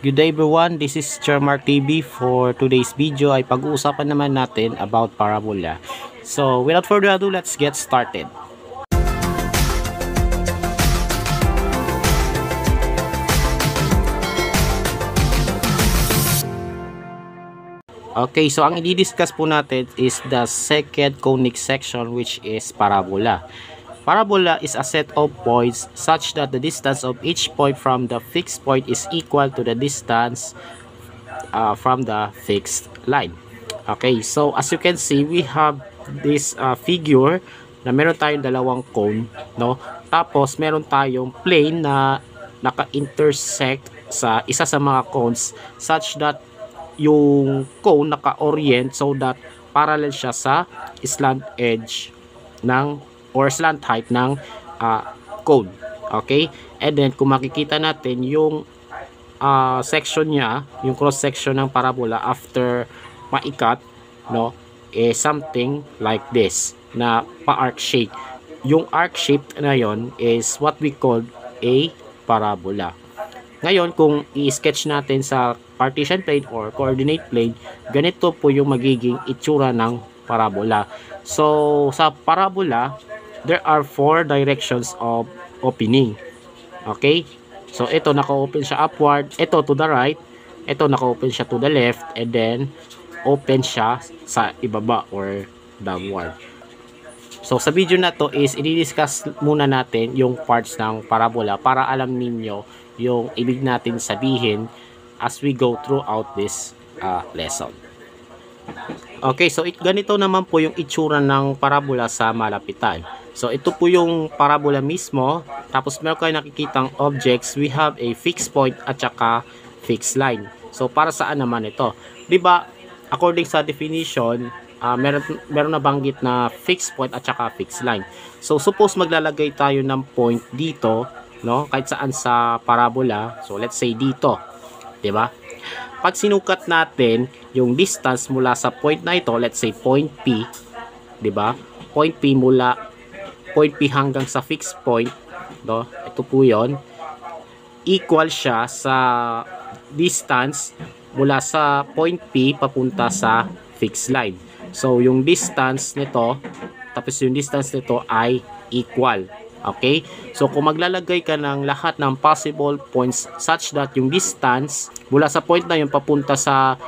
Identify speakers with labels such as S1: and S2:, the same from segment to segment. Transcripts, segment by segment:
S1: Good day everyone, this is Chermark TV. For today's video ay pag-uusapan naman natin about parabola. So without further ado, let's get started. Okay, so ang i-discuss po natin is the second conic section, which is parabola. Parabola is a set of points such that the distance of each point from the fixed point is equal to the distance from the fixed line. Okay, so as you can see, we have this figure na meron tayong dalawang cone, no? Tapos meron tayong plane na naka-intersect sa isa sa mga cones such that yung cone naka-orient so that parallel siya sa slant edge ng or slant height ng cone. Okay? And then kung makikita natin yung section niya, yung cross section ng parabola after maikat, no, is something like this na pa-arc shape. Yung arc shape na yon is what we call a parabola. Ngayon, kung i-sketch natin sa partition plane or coordinate plane, ganito po yung magiging itsura ng parabola. So, sa parabola, there are 4 directions of opening. Okay? So, ito naka-open siya upward, ito to the right, ito naka-open siya to the left, and then open siya sa ibaba or downward. So, sa video na to is i-discuss muna natin yung parts ng parabola para alam ninyo yung ibig natin sabihin as we go throughout this lesson. Okay, so ganito naman po yung itsura ng parabola sa malapitan. So, ito po yung parabola mismo. Tapos, meron kayo nakikitang objects. We have a fixed point at saka fixed line. So, para saan naman ito? Diba, according sa definition, meron na banggit na fixed point at saka fixed line. So, suppose maglalagay tayo ng point dito, no? Kahit saan sa parabola. So, let's say dito. Diba? Pag sinukat natin yung distance mula sa point na ito, let's say point P, diba? Point P mula point P hanggang sa fixed point, no? Ito po yon, equal siya sa distance mula sa point P papunta sa fixed line. So, yung distance nito, tapos yung distance nito ay equal. Okay? So, kung maglalagay ka ng lahat ng possible points such that yung distance mula sa point na yun papunta sa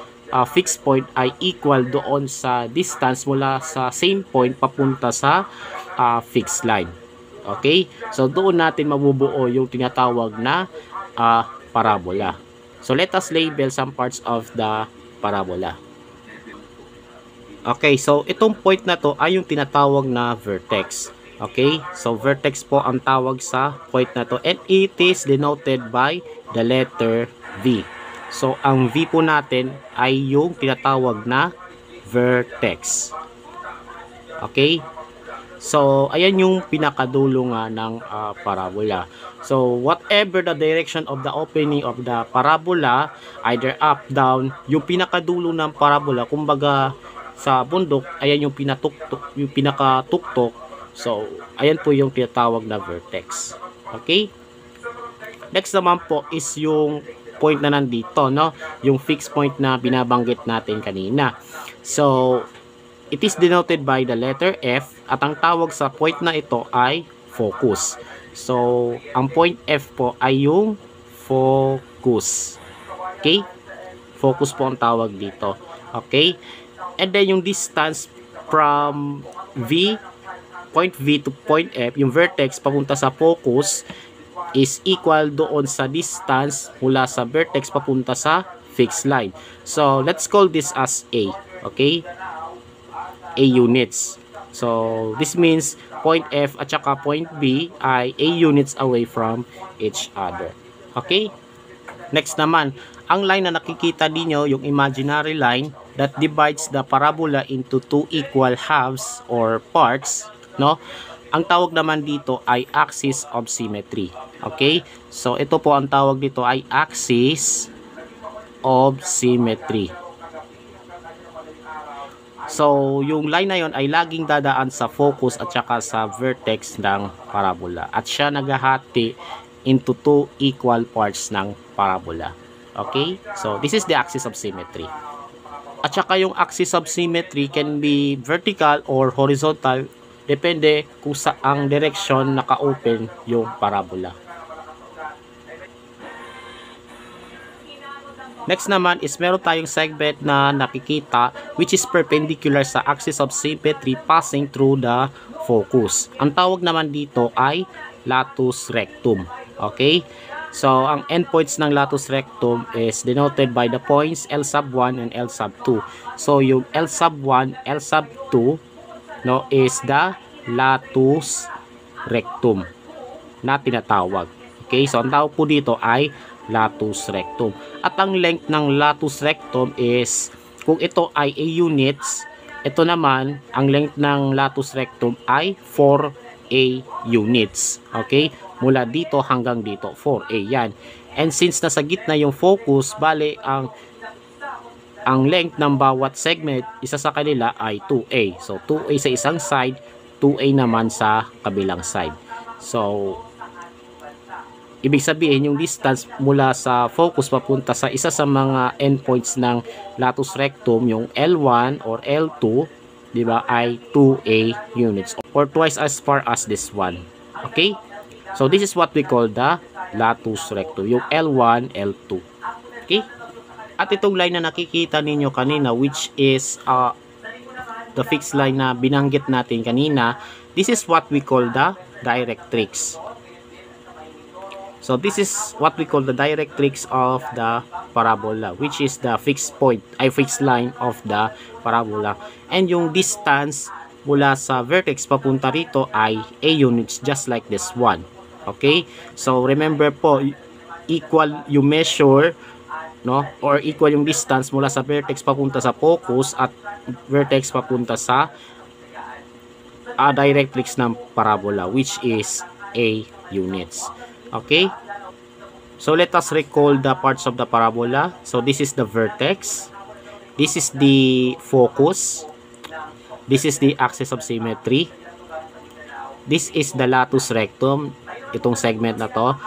S1: fixed point ay equal doon sa distance mula sa same point papunta sa fixed line. Okay? So, doon natin mabubuo yung tinatawag na parabola. So, let us label some parts of the parabola. Okay, so itong point na to ay yung tinatawag na vertex. Okay, so vertex po ang tawag sa point na to and it is denoted by the letter V. So, ang V po natin ay yung tinatawag na vertex. Okay, so ayan yung pinakadulo nga ng parabola. So, whatever the direction of the opening of the parabola, either up, down, yung pinakadulo ng parabola, kumbaga sa bundok, ayan yung yung pinakatuktok. So, ayan po yung tinatawag na vertex. Okay? Next naman po is yung point na nandito, no? Yung fixed point na binabanggit natin kanina. So, it is denoted by the letter F at ang tawag sa point na ito ay focus. So, ang point F po ay yung focus. Okay? Focus po ang tawag dito. Okay? And then yung distance from point V to point F, yung vertex papunta sa focus is equal doon sa distance mula sa vertex papunta sa fixed line. So, let's call this as A. Okay? A units. So, this means point F at saka point B ay A units away from each other. Okay? Next naman, ang line na nakikita ninyo, yung imaginary line that divides the parabola into 2 equal halves or parts, no? Ang tawag naman dito ay axis of symmetry. Okay? So, ito po ang tawag dito ay axis of symmetry. So, yung line na yon ay laging dadaan sa focus at saka sa vertex ng parabola. At siya naghahati into 2 equal parts ng parabola. Okay? So, this is the axis of symmetry. At saka yung axis of symmetry can be vertical or horizontal, depende kung saang direction naka-open yung parabola. Next naman is meron tayong segment na nakikita which is perpendicular sa axis of symmetry passing through the focus. Ang tawag naman dito ay latus rectum. Okay? So, ang endpoints ng latus rectum is denoted by the points L sub 1 and L sub 2. So, yung L sub 1, L sub 2 no, is the latus rectum na tinatawag. Okay? So, ang tawag po dito ay latus rectum. At ang length ng latus rectum is, kung ito ay A units, ito naman, ang length ng latus rectum ay 4A units. Okay? Mula dito hanggang dito, 4A yan. And since nasa gitna yung focus, bale, ang length ng bawat segment, isa sa kanila ay 2A. So, 2A sa isang side, 2A naman sa kabilang side. So, ibig sabihin, yung distance mula sa focus papunta sa isa sa mga endpoints ng latus rectum, yung L1 or L2, di ba, ay 2A units or twice as far as this one. Okay? So, this is what we call the latus rectum, yung L1, L2. Okay? At itong line na nakikita ninyo kanina, which is the fixed line na binanggit natin kanina, this is what we call the directrix. So, this is what we call the directrix of the parabola, which is the fixed point, fixed line of the parabola. And yung distance mula sa vertex papunta rito ay A units, just like this one. Okay? So, remember po, equal yung measure, no? Or equal yung distance mula sa vertex papunta sa focus at vertex papunta sa directrix ng parabola, which is A units. Okay? So, let us recall the parts of the parabola. So, this is the vertex. This is the focus. This is the axis of symmetry. This is the latus rectum. Itong segment na to.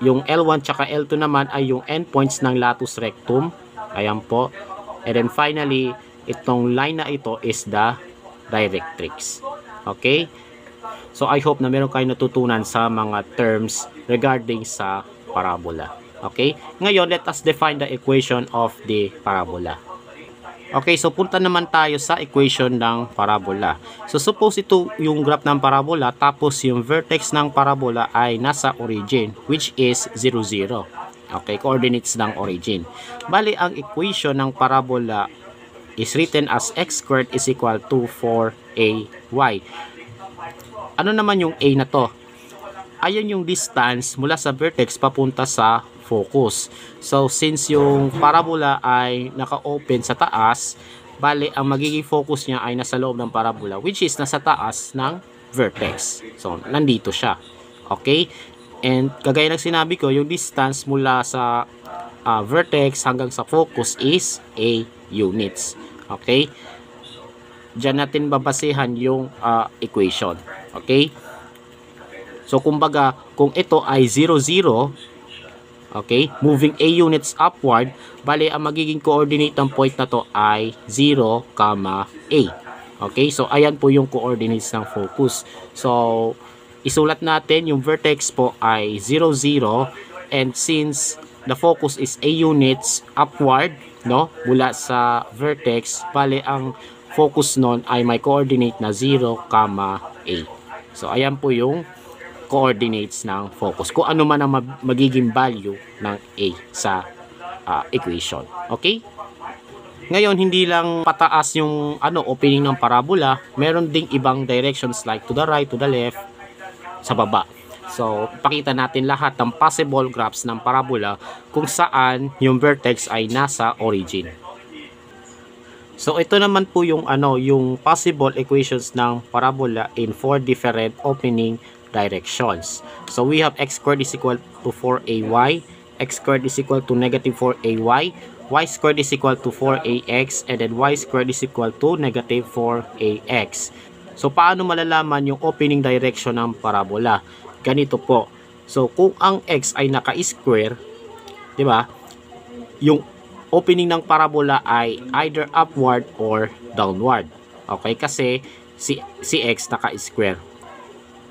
S1: Yung L1 tsaka L2 naman ay yung endpoints ng latus rectum. Ayan po. And then finally, itong line na ito is the directrix. Okay? So, I hope na meron kayo natutunan sa mga terms regarding sa parabola. Okay? Ngayon, let us define the equation of the parabola. Okay, so punta naman tayo sa equation ng parabola. So, suppose ito yung graph ng parabola, tapos yung vertex ng parabola ay nasa origin, which is 0, 0. Okay, coordinates ng origin. Bali, ang equation ng parabola is written as x squared is equal to 4ay. Ano naman yung A na to? Ayan yung distance mula sa vertex papunta sa focus. So, since yung parabola ay naka-open sa taas, bali, ang magiging focus niya ay nasa loob ng parabola, which is nasa taas ng vertex. So, nandito siya. Okay? And, kagaya ng sinabi ko, yung distance mula sa vertex hanggang sa focus is A units. Okay? Diyan natin babasehan yung equation. Okay? So, kumbaga, kung ito ay 0, 0, okay, moving A units upward, bali, ang magiging coordinate ng point na to ay 0, A. Okay? So, ayan po yung coordinates ng focus. So, isulat natin, yung vertex po ay 0, 0, and since the focus is A units upward, no, mula sa vertex, bali, ang focus nun ay may coordinate na 0, A. So, ayan po yung coordinates ng focus. Kung ano man ang magiging value ng A sa equation. Okay? Ngayon, hindi lang pataas yung opening ng parabola. Meron ding ibang directions like to the right, to the left, sa baba. So, pakita natin lahat ng possible graphs ng parabola kung saan yung vertex ay nasa origin. So, ito naman po yung yung possible equations ng parabola in 4 different opening directions. So, we have x squared is equal to 4ay, x squared is equal to negative 4ay, y squared is equal to 4ax, and then y squared is equal to negative 4ax. So, paano malalaman yung opening direction ng parabola? Ganito po. So, kung ang x ay naka-square, di ba? yung opening ng parabola ay either upward or downward. Okay, kasi si x naka-square.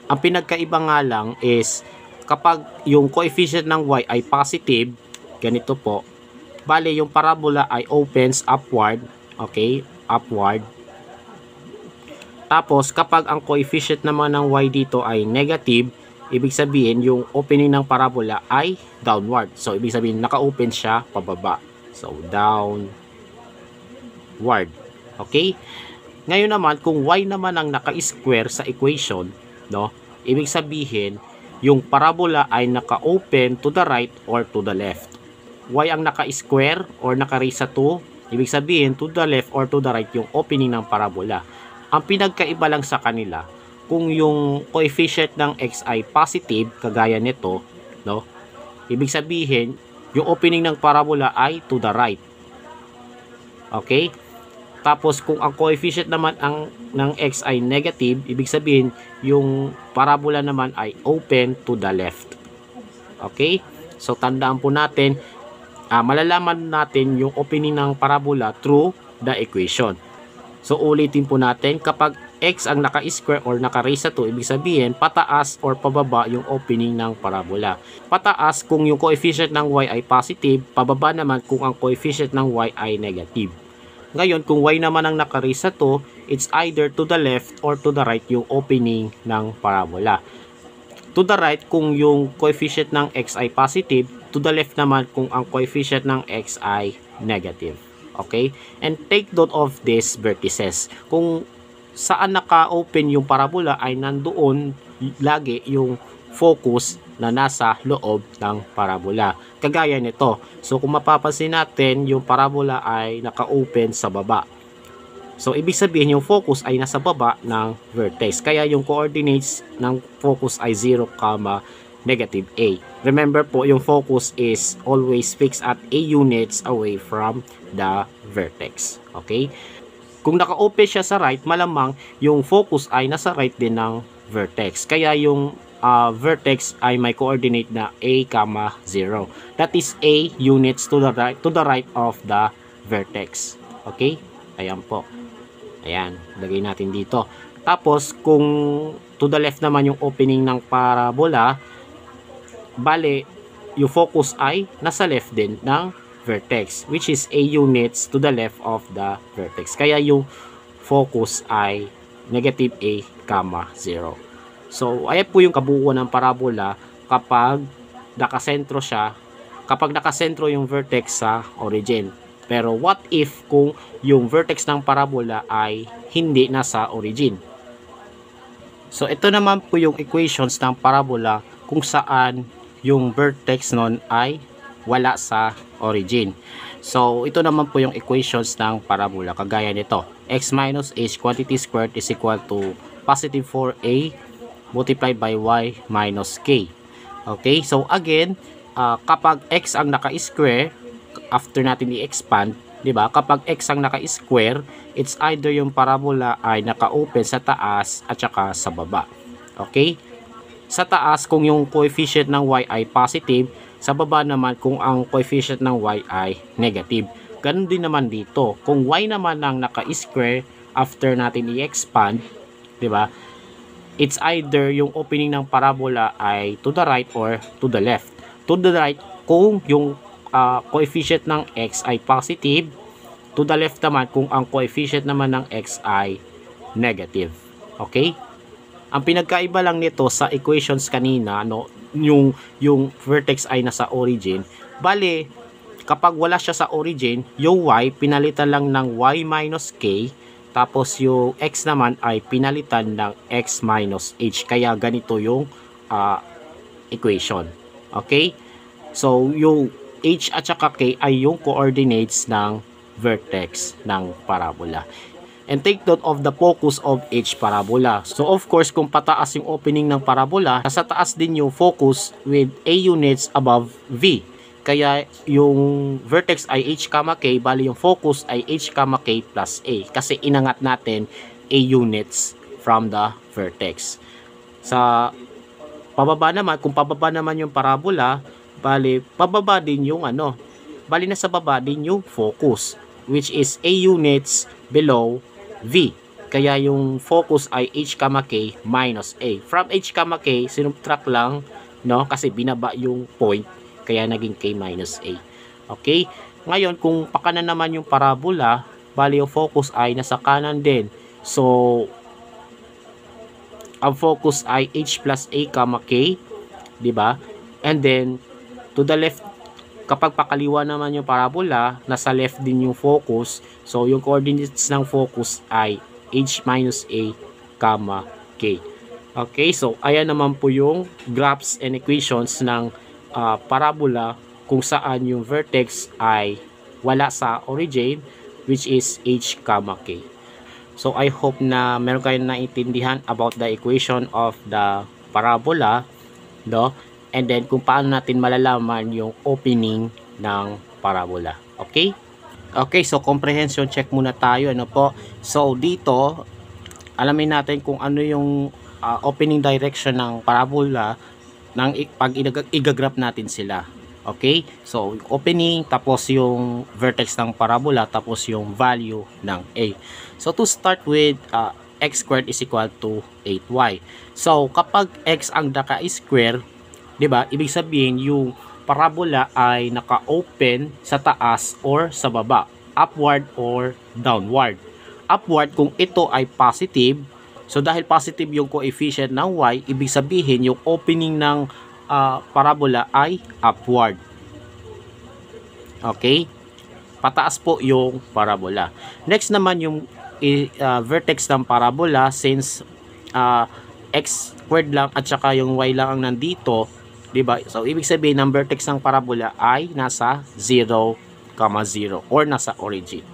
S1: Ang pinagkaiba nga lang is kapag yung coefficient ng y ay positive, ganito po, bale yung parabola ay opens upward, okay, upward. Tapos kapag ang coefficient naman ng y dito ay negative, ibig sabihin yung opening ng parabola ay downward. So ibig sabihin naka-open siya pababa. So downward. Okay? Ngayon naman kung y naman ang naka-square sa equation, no? Ibig sabihin yung parabola ay naka-open to the right or to the left. Y ang naka-square or naka-raise sa 2, ibig sabihin to the left or to the right yung opening ng parabola. Ang pinagkaiba lang sa kanila, kung yung coefficient ng x ay positive, kagaya nito, no? Ibig sabihin, yung opening ng parabola ay to the right. Okay? Tapos, kung ang coefficient naman ng x ay negative, ibig sabihin, yung parabola naman ay open to the left. Okay? So, tandaan po natin, malalaman natin yung opening ng parabola through the equation. So, ulitin po natin, kapag x ang naka-square or naka-raise sa 2, ibig sabihin, pataas or pababa yung opening ng parabola. Pataas kung yung coefficient ng y ay positive, pababa naman kung ang coefficient ng y ay negative. Ngayon, kung y naman ang naka-raise sa 2, it's either to the left or to the right yung opening ng parabola. To the right kung yung coefficient ng x ay positive, to the left naman kung ang coefficient ng x ay negative. Okay? And take note of these vertices. Kung saan naka-open yung parabola ay nandoon lagi yung focus na nasa loob ng parabola. Kagaya nito. So kung mapapansin natin, yung parabola ay naka-open sa baba. So ibig sabihin yung focus ay nasa baba ng vertex. Kaya yung coordinates ng focus ay 0, negative a. Remember po, yung focus is always fixed at a units away from the vertex. Okay? Kung naka-open siya sa right, malamang yung focus ay nasa right din ng vertex. Kaya yung vertex ay may coordinate na a, 0. That is a units to the right of the vertex. Okay? Ayan po. Ayan, lagay natin dito. Tapos kung to the left naman yung opening ng parabola, bale yung focus ay nasa left din ng vertex, which is a units to the left of the vertex. Kaya yung focus ay negative a, 0. So, ayan po yung kabuuan ng parabola kapag nakasentro siya, kapag nakasentro yung vertex sa origin. Pero what if kung yung vertex ng parabola ay hindi nasa origin? So, ito naman po yung equations ng parabola kung saan yung vertex nun ay wala sa origin. So, ito naman po yung equations ng parabola. Kagaya nito. X minus h quantity squared is equal to positive 4a multiplied by y minus k. Okay? So, again, kapag x ang naka-square, after natin i-expand, di ba? Kapag x ang naka-square, it's either yung parabola ay naka-open sa taas at saka sa baba. Okay? Sa taas, kung yung coefficient ng y ay positive, sa baba naman kung ang coefficient ng y ay negative. Ganun din naman dito. Kung y naman ang naka-square, after natin i-expand, di ba? It's either yung opening ng parabola ay to the right or to the left. To the right, kung yung coefficient ng x ay positive, to the left naman kung ang coefficient naman ng x ay negative. Okay? Ang pinagkaiba lang nito sa equations kanina, no, yung vertex ay nasa origin. Bale, kapag wala siya sa origin, yung y pinalitan lang ng y minus k, tapos yung x naman ay pinalitan ng x minus h. Kaya ganito yung equation. Okay? So, yung h at saka k ay yung coordinates ng vertex ng parabola. And take note of the focus of each parabola. So of course, kung pataas yung opening ng parabola, nasa taas din yung focus with a units above v. Kaya yung vertex ay h, k, bali yung focus ay h, k plus a. Kasi inangat natin a units from the vertex. Sa pababa naman, kung pababa naman yung parabola, bali pababa din yung bali na sa baba din yung focus, which is A units below V. Kaya yung focus ay H, K minus A. From H, K, sinubtract lang, no? Kasi binaba yung point, kaya naging K minus A. Okay? Ngayon, kung pakanan naman yung parabola, bali yung focus ay nasa kanan din. So, ang focus ay H plus A, K, di ba? And then, to the left, kapag pakaliwa naman yung parabola, nasa left din yung focus. So, yung coordinates ng focus ay H minus A, K. Okay, so ayan naman po yung graphs and equations ng parabola kung saan yung vertex ay wala sa origin, which is H, K. So, I hope na meron kayong naintindihan about the equation of the parabola, no? And then, kung paano natin malalaman yung opening ng parabola. Okay? Okay, so comprehension check muna tayo. Ano po? So, dito, alamin natin kung ano yung opening direction ng parabola pag igagraph natin sila. Okay? So, opening, tapos yung vertex ng parabola, tapos yung value ng A. So, to start with, x squared is equal to 8y. So, kapag x ang naka-square, diba? Ibig sabihin, yung parabola ay naka-open sa taas or sa baba, upward or downward. Upward kung ito ay positive, so dahil positive yung coefficient ng y, ibig sabihin yung opening ng parabola ay upward. Okay? Pataas po yung parabola. Next naman yung vertex ng parabola, since x squared lang at saka yung y lang ang nandito, diba? So, ibig sabihin ng vertex ng parabola ay nasa 0, 0 or nasa origin.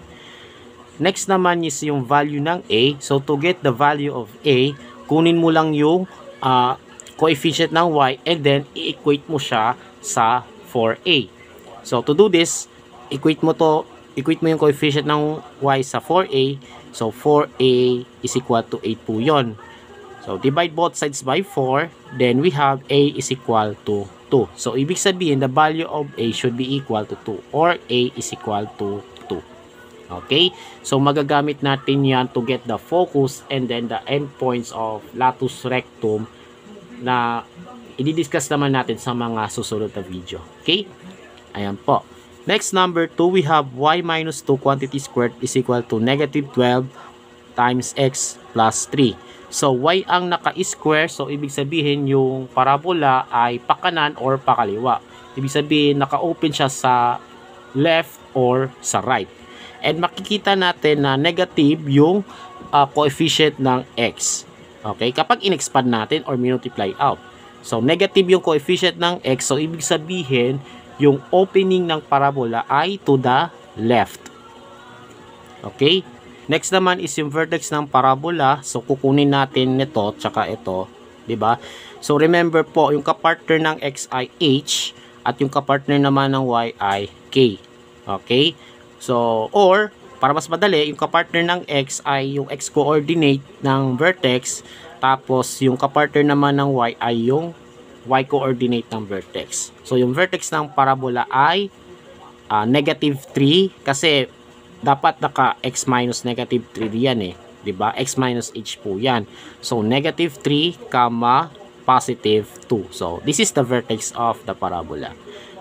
S1: Next naman is yung value ng A. So, to get the value of A, kunin mo lang yung coefficient ng y and then i-equate mo siya sa 4A. So, to do this, equate mo yung coefficient ng y sa 4A. So, 4A is equal to 8 po yun. So, divide both sides by 4, then we have A is equal to 2. So, ibig sabihin, the value of A should be equal to 2 or A is equal to 2. Okay? So, magagamit natin yan to get the focus and then the endpoints of latus rectum na i-discuss naman natin sa mga susunod na video. Okay? Ayan po. Next, number 2, we have y minus 2 quantity squared is equal to negative 12 times x plus 3. So, y ang naka-square. So, ibig sabihin yung parabola ay pakanan or pakaliwa. Ibig sabihin, naka-open siya sa left or sa right. And makikita natin na negative yung coefficient ng x. Okay? Kapag in-expand natin or multiply out. So, negative yung coefficient ng x. So, ibig sabihin, yung opening ng parabola ay to the left. Okay? Next naman is yung vertex ng parabola. So, kukunin natin nito, tsaka ito. Diba? So, remember po, yung kapartner ng x ay h, at yung kapartner naman ng y ay k. Okay? So, or, para mas madali, yung kapartner ng x ay yung x-coordinate ng vertex, tapos yung kapartner naman ng y ay yung y-coordinate ng vertex. So, yung vertex ng parabola ay negative 3, kasi dapat naka x minus negative 3 yan eh. Diba? X minus h po yan. So, negative 3, positive 2. So, this is the vertex of the parabola.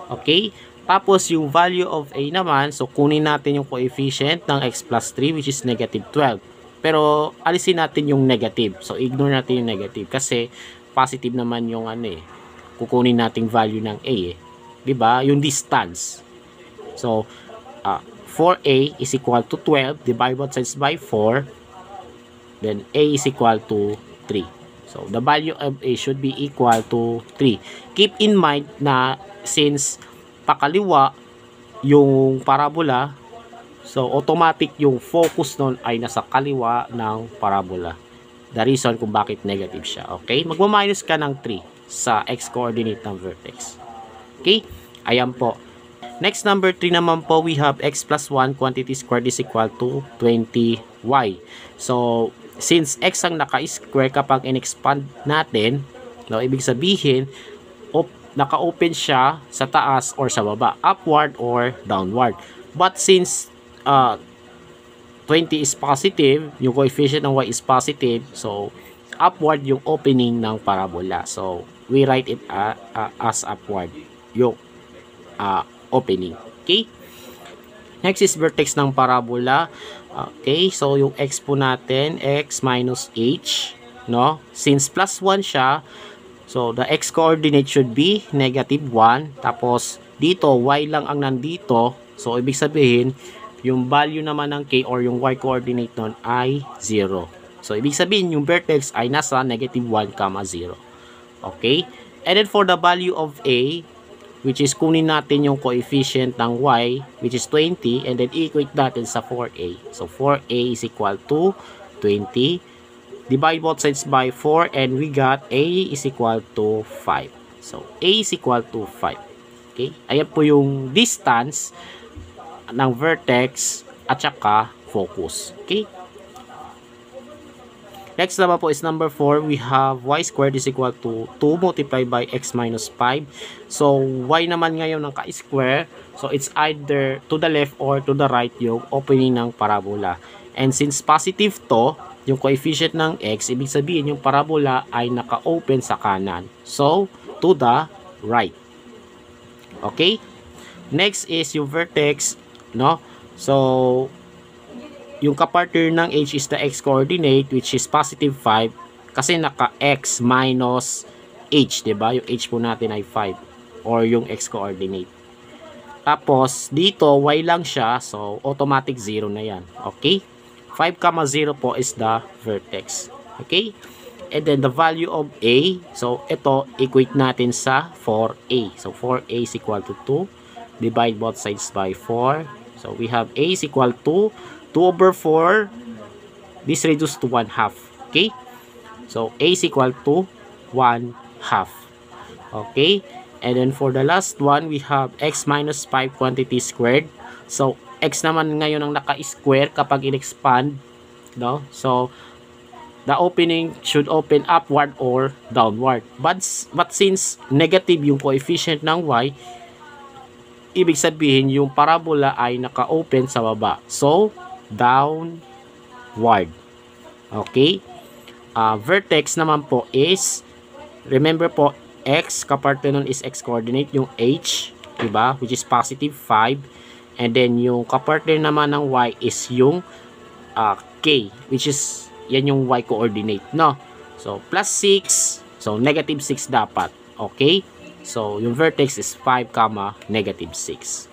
S1: Okay? Tapos, yung value of a naman, so, kunin natin yung coefficient ng x plus 3, which is negative 12. Pero, alisin natin yung negative. So, ignore natin yung negative. Kasi, positive naman yung ano eh. Kukunin natin value ng a eh. Diba? Yung distance. So, 4a is equal to 12, divide both sides by 4, then a is equal to 3. So, the value of a should be equal to 3. Keep in mind na since pakaliwa yung parabola, so automatic yung focus nun ay nasa kaliwa ng parabola. The reason kung bakit negative siya. Okay? Magma-minus ka ng 3 sa x-coordinate ng vertex. Okay? Ayan po. Next, number 3 naman po, we have x plus 1 quantity squared is equal to 20y. So, since x ang naka-square, kapag in-expand natin, no, ibig sabihin, naka-open siya sa taas or sa baba, upward or downward. But since 20 is positive, yung coefficient ng y is positive, so upward yung opening ng parabola. So we write it as upward yung opening. Okay? Next is vertex ng parabola. Okay, so yung x po natin, x minus h, no? Since plus 1 siya, so the x coordinate should be negative 1. Tapos dito, y lang ang nandito. So ibig sabihin, yung value naman ng k or yung y coordinate nun ay 0. So ibig sabihin, yung vertex ay nasa negative 1, 0. Okay? And then for the value of a, which is kunin natin yung coefficient ng y, which is 20, and then equate natin sa 4a. So 4a is equal to 20. Divide both sides by 4, and we got a is equal to 5. So a is equal to 5. Okay? Ayan po yung distance ng vertex at saka focus. Okay? Next naman po is number 4. We have y squared is equal to 2 multiplied by x minus 5. So, y naman ngayon ng ka-square. So, it's either to the left or to the right yung opening ng parabola. And since positive to, yung coefficient ng x, ibig sabihin yung parabola ay naka-open sa kanan. So, to the right. Okay? Next is yung vertex, no? So, yung kapartner ng h is the x coordinate, which is positive 5 kasi naka x minus h, diba? Yung h po natin ay 5 or yung x coordinate. Tapos dito y lang siya, so automatic 0 na yan. Okay? 5, 0 po is the vertex. Okay? And then the value of a, so ito equate natin sa 4a. So 4a is equal to 2. Divide both sides by 4. So we have a is equal to 2 over 4, this reduced to 1/2. Okay? So, a is equal to 1/2. Okay? And then for the last one, we have x minus 5 quantity squared. So, x naman ngayon ang naka-square kapag in-expand. No? So, the opening should open upward or downward. But since negative yung coefficient ng y, ibig sabihin yung parabola ay naka-open sa baba. So, downward. Okay? Vertex naman po is, remember po, x, kapartner nun is x coordinate, yung h, diba? Which is positive 5. And then, yung kapartner naman ng y is yung k, which is, yan yung y coordinate, no? So, plus 6, so negative 6 dapat. Okay? So, yung vertex is 5, negative 6.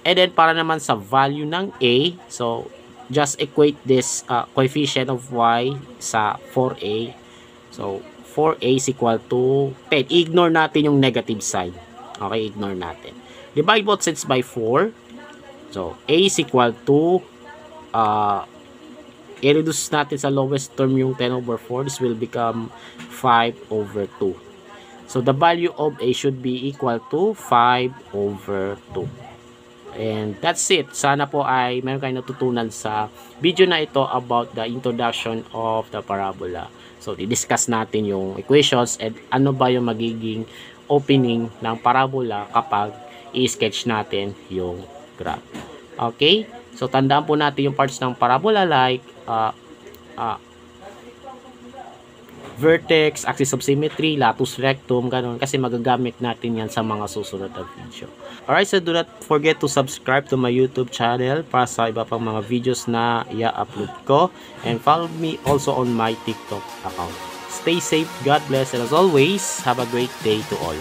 S1: And then, para naman sa value ng a, so, just equate this coefficient of y sa 4a. So, 4a is equal to 10. Ignore natin yung negative sign. Okay, ignore natin. Divide both sides by 4. So, a is equal to, i-reduce natin sa lowest term yung 10 over 4. This will become 5 over 2. So, the value of a should be equal to 5 over 2. And that's it. Sana po ay meron kayong natutunan sa video na ito about the introduction of the parabola. So, di-discuss natin yung equations and ano ba yung magiging opening ng parabola kapag i-sketch natin yung graph. Okay? So, tandaan po natin yung parts ng parabola like vertex, axis of symmetry, latus rectum, ganun. Kasi magagamit natin yan sa mga susunod na video. Alright, so do not forget to subscribe to my YouTube channel para sa iba pang mga videos na i-upload ko. And follow me also on my TikTok account. Stay safe, God bless, and as always, have a great day to all.